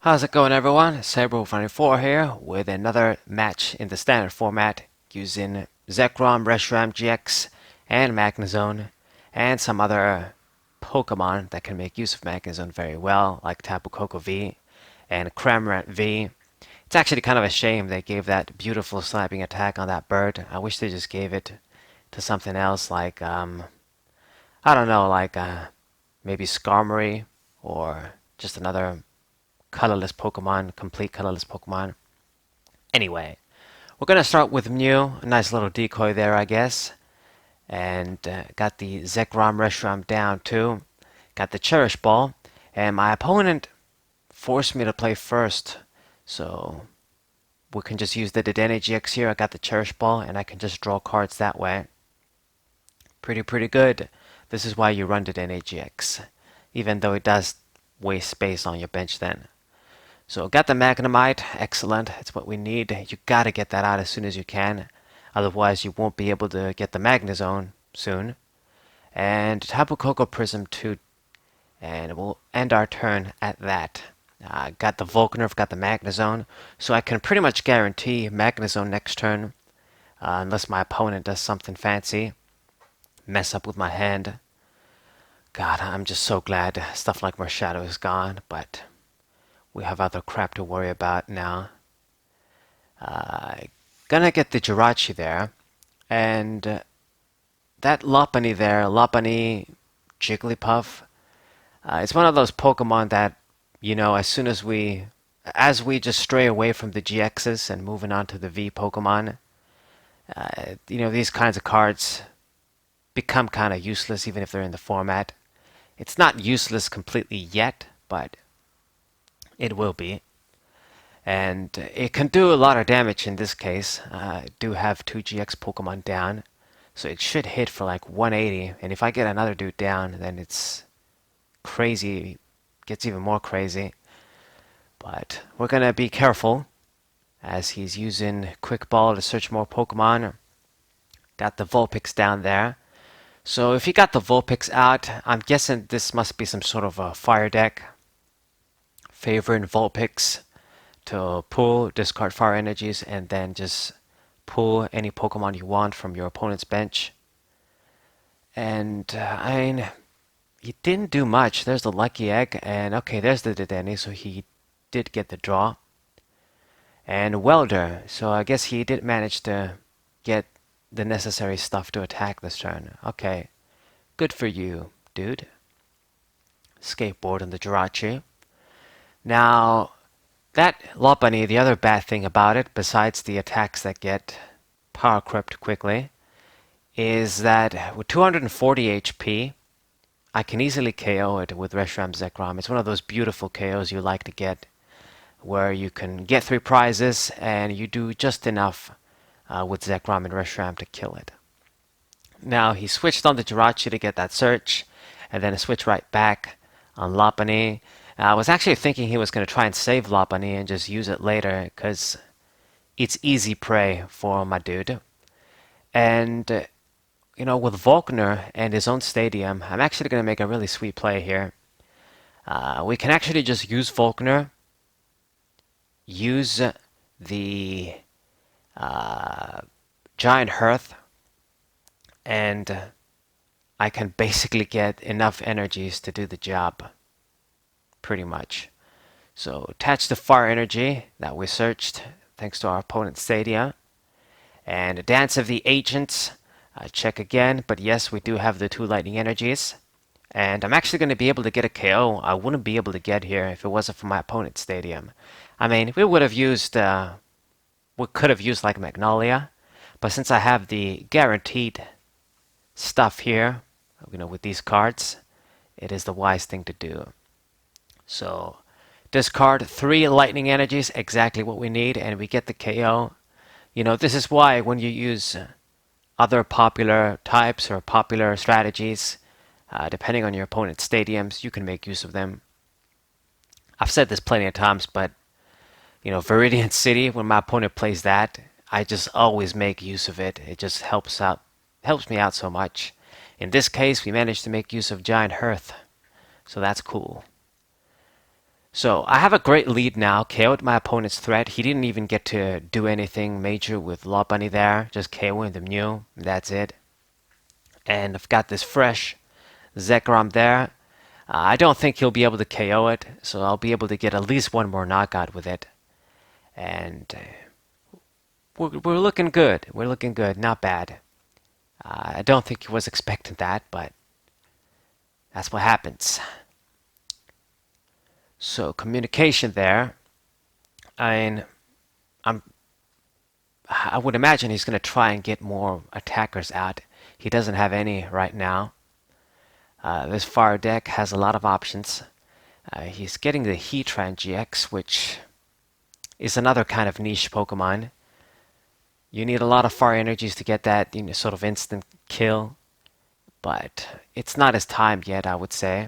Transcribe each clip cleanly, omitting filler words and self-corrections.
How's it going, everyone? Cerebral24 here with another match in the standard format using Zekrom, Reshiram GX, and Magnezone, and some other Pokemon that can make use of Magnezone very well, like Tapu Koko V and Cramorant V. It's actually kind of a shame they gave that beautiful slapping attack on that bird. I wish they just gave it to something else like, I don't know, like maybe Skarmory or just another colorless Pokemon, complete colorless Pokemon. Anyway, we're going to start with Mew. A nice little decoy there, I guess. And got the Zekrom Reshiram down too. Got the Cherish Ball. And my opponent forced me to play first. So we can just use the Dedenne GX here. I got the Cherish Ball and I can just draw cards that way. Pretty good. This is why you run Dedenne GX. Even though it does waste space on your bench then. So got the Magnemite, excellent, it's what we need. You gotta get that out as soon as you can, otherwise you won't be able to get the Magnezone soon. And Tapu Koko Prism 2, and we'll end our turn at that. Got the Volcanerv, got the Magnezone, so I can pretty much guarantee Magnezone next turn, unless my opponent does something fancy, mess up with my hand. God, I'm just so glad stuff like Marshadow is gone, but we have other crap to worry about now. Gonna get the Jirachi there. And that Lopunny there, Lopunny Jigglipuff, it's one of those Pokemon that, you know, as we just stray away from the GXs and moving on to the V Pokemon, you know, these kinds of cards become kind of useless even if they're in the format. It's not useless completely yet, but it will be. And it can do a lot of damage in this case. I do have 2 GX Pokemon down, so it should hit for like 180. And if I get another dude down, then it's crazy. Gets even more crazy. But we're gonna be careful as he's using Quick Ball to search more Pokemon. Got the Vulpix down there. So if he got the Vulpix out, I'm guessing this must be some sort of a fire deck. Favoring Vulpix to pull, discard fire energies, and then just pull any Pokemon you want from your opponent's bench. And I mean, he didn't do much. There's the Lucky Egg, and okay, there's the Dedenne, so he did get the draw. And Welder, so I guess he did manage to get the necessary stuff to attack this turn. Okay, good for you, dude. Skateboard and the Jirachi. Now, that Lopunny, the other bad thing about it, besides the attacks that get power crept quickly, is that with 240 HP, I can easily KO it with Reshiram Zekrom. It's one of those beautiful KOs you like to get, where you can get 3 prizes and you do just enough with Zekrom and Reshiram to kill it. Now, he switched on the Jirachi to get that search, and then switched right back on Lopunny. I was actually thinking he was going to try and save Lopunny and just use it later, because it's easy prey for my dude. And, you know, with Volkner and his own stadium, I'm actually going to make a really sweet play here. We can actually just use Volkner, use the Giant Hearth, and I can basically get enough energies to do the job. Pretty much. So attach the fire energy that we searched thanks to our opponent's Stadia. And Dance of the Agents, check again, but yes, we do have the 2 lightning energies. And I'm actually going to be able to get a KO I wouldn't be able to get here if it wasn't for my opponent's Stadium. I mean, we would have used, we could have used like Magnolia, but since I have the guaranteed stuff here, you know, with these cards, it is the wise thing to do. So, discard 3 lightning energies, exactly what we need, and we get the KO. You know, this is why when you use other popular types or popular strategies, depending on your opponent's stadiums, you can make use of them. I've said this plenty of times, but, you know, Viridian City, when my opponent plays that, I just always make use of it. It just helps me out so much. In this case, we managed to make use of Giant Hearth, so that's cool. So I have a great lead now. KO'd my opponent's threat. He didn't even get to do anything major with Lopunny there. Just KOing the Mew. That's it. And I've got this fresh Zekrom there. I don't think he'll be able to KO it, so I'll be able to get at least one more knockout with it. And we're looking good. We're looking good. Not bad. I don't think he was expecting that, but that's what happens. So communication there. I mean, I would imagine he's going to try and get more attackers out. He doesn't have any right now. This fire deck has a lot of options. He's getting the Heatran GX, which is another kind of niche Pokemon. You need a lot of fire energies to get that sort of instant kill, but it's not his time yet, I would say.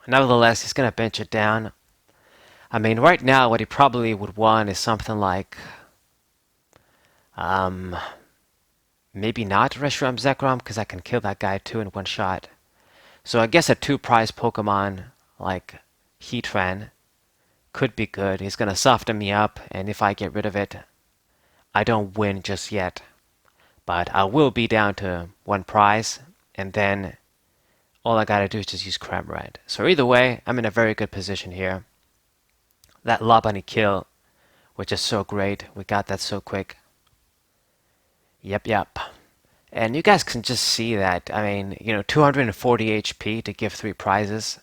Nevertheless, he's going to bench it down. I mean, right now, what he probably would want is something like, maybe not Reshiram Zekrom, because I can kill that guy too in one shot. So I guess a 2-prize Pokemon like Heatran could be good. He's going to soften me up, and if I get rid of it, I don't win just yet. But I will be down to 1 prize, and then all I gotta do is just use Cramorant. So either way, I'm in a very good position here. That Lopunny kill, which is so great. We got that so quick. Yep. And you guys can just see that. I mean, 240 HP to give 3 prizes.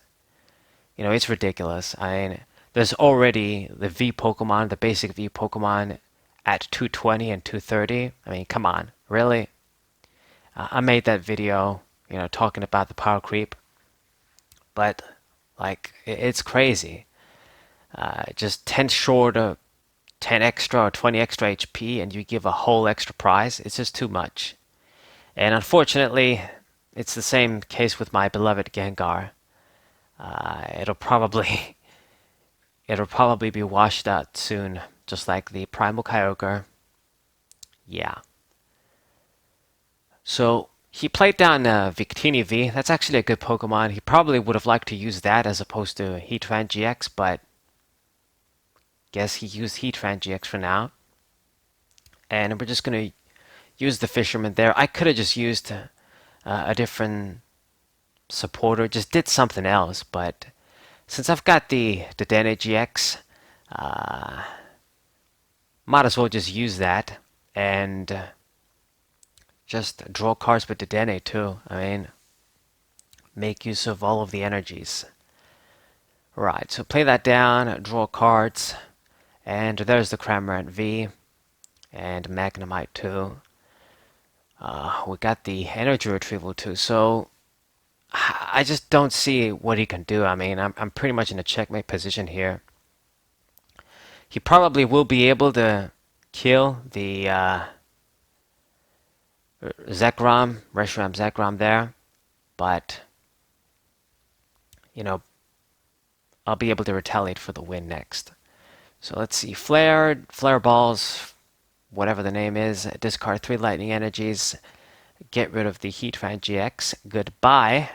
It's ridiculous. I mean, there's already the V Pokemon, the basic V Pokemon at 220 and 230. I mean, come on. Really? I made that video, talking about the power creep. But, like, it's crazy. Just 10 short of 10 extra or 20 extra HP and you give a whole extra prize. It's just too much. And unfortunately, it's the same case with my beloved Gengar. It'll probably be washed out soon, just like the Primal Kyogre. Yeah. So he played down Victini V. That's actually a good Pokemon. He probably would have liked to use that as opposed to Heatran GX, but guess he used Heatran GX for now. And we're just going to use the Fisherman there. I could have just used a different supporter, just did something else, but since I've got the Dedenne GX, might as well just use that and just draw cards with Dedenne too. I mean, make use of all of the energies. Right, so play that down, draw cards, and there's the Cramorant V and Magnemite too. We got the energy retrieval too, so I just don't see what he can do. I mean, I'm pretty much in a checkmate position here. He probably will be able to kill the Reshiram Zekrom there, but I'll be able to retaliate for the win next. So let's see, Flare Balls, whatever the name is, discard 3 lightning energies, get rid of the Heatran GX, goodbye.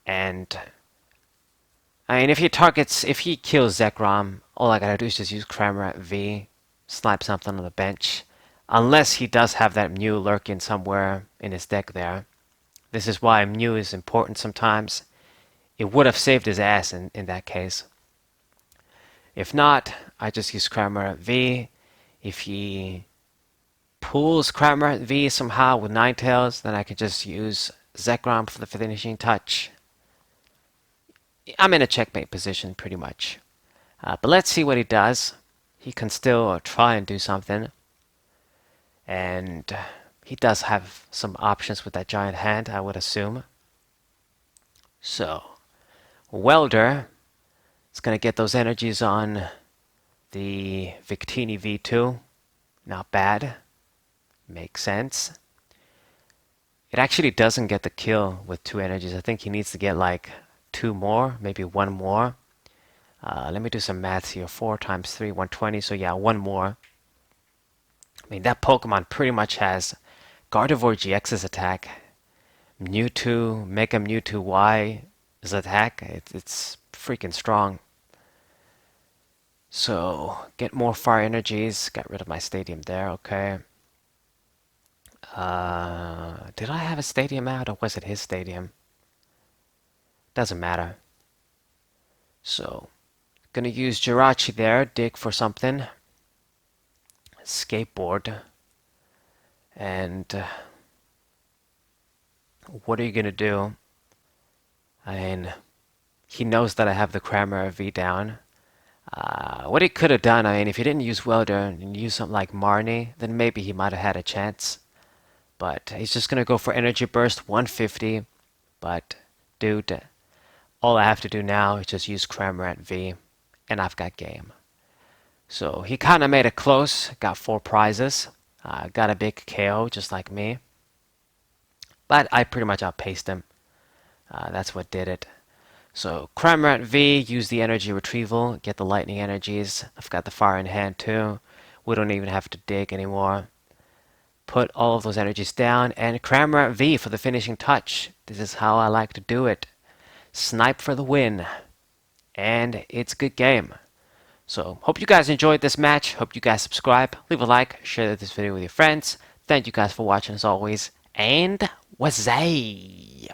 And I mean, if he kills Zekrom, all I gotta do is just use Cramorant V, slap something on the bench. Unless he does have that Mew lurking somewhere in his deck there. This is why Mew is important sometimes. It would have saved his ass in that case. If not, I just use Cramorant V. If he pulls Cramorant V somehow with Ninetales, then I can just use Zekrom for the finishing touch. I'm in a checkmate position pretty much. But let's see what he does. He can still try and do something. And he does have some options with that giant hand, I would assume. So, Welder is going to get those energies on the Victini V2. Not bad. Makes sense. It actually doesn't get the kill with 2 energies. I think he needs to get like 2 more, maybe 1 more. Let me do some maths here. 4 times 3, 120. So yeah, 1 more. I mean, that Pokemon pretty much has Gardevoir GX's attack, Mega Mewtwo Y's attack. It's freaking strong. So, get more fire energies. Got rid of my stadium there, okay. Did I have a stadium out or was it his stadium? Doesn't matter. So, gonna use Jirachi there, dig for something. Skateboard. And what are you gonna do? I mean, he knows that I have the Kramer V down. What he could have done, I mean, if he didn't use Welder and use something like Marnie, then maybe he might have had a chance. But he's just gonna go for Energy Burst 150. But, dude, all I have to do now is just use Cramorant V, and I've got game. So he kind of made it close, got 4 prizes, got a big KO just like me. But I pretty much outpaced him. That's what did it. So Cramorant V, use the energy retrieval, get the lightning energies. I've got the fire in hand too. We don't even have to dig anymore. Put all of those energies down, and Cramorant V for the finishing touch. This is how I like to do it. Snipe for the win. And it's a good game. So, hope you guys enjoyed this match. Hope you guys subscribe, leave a like, share this video with your friends. Thank you guys for watching as always. And wazay!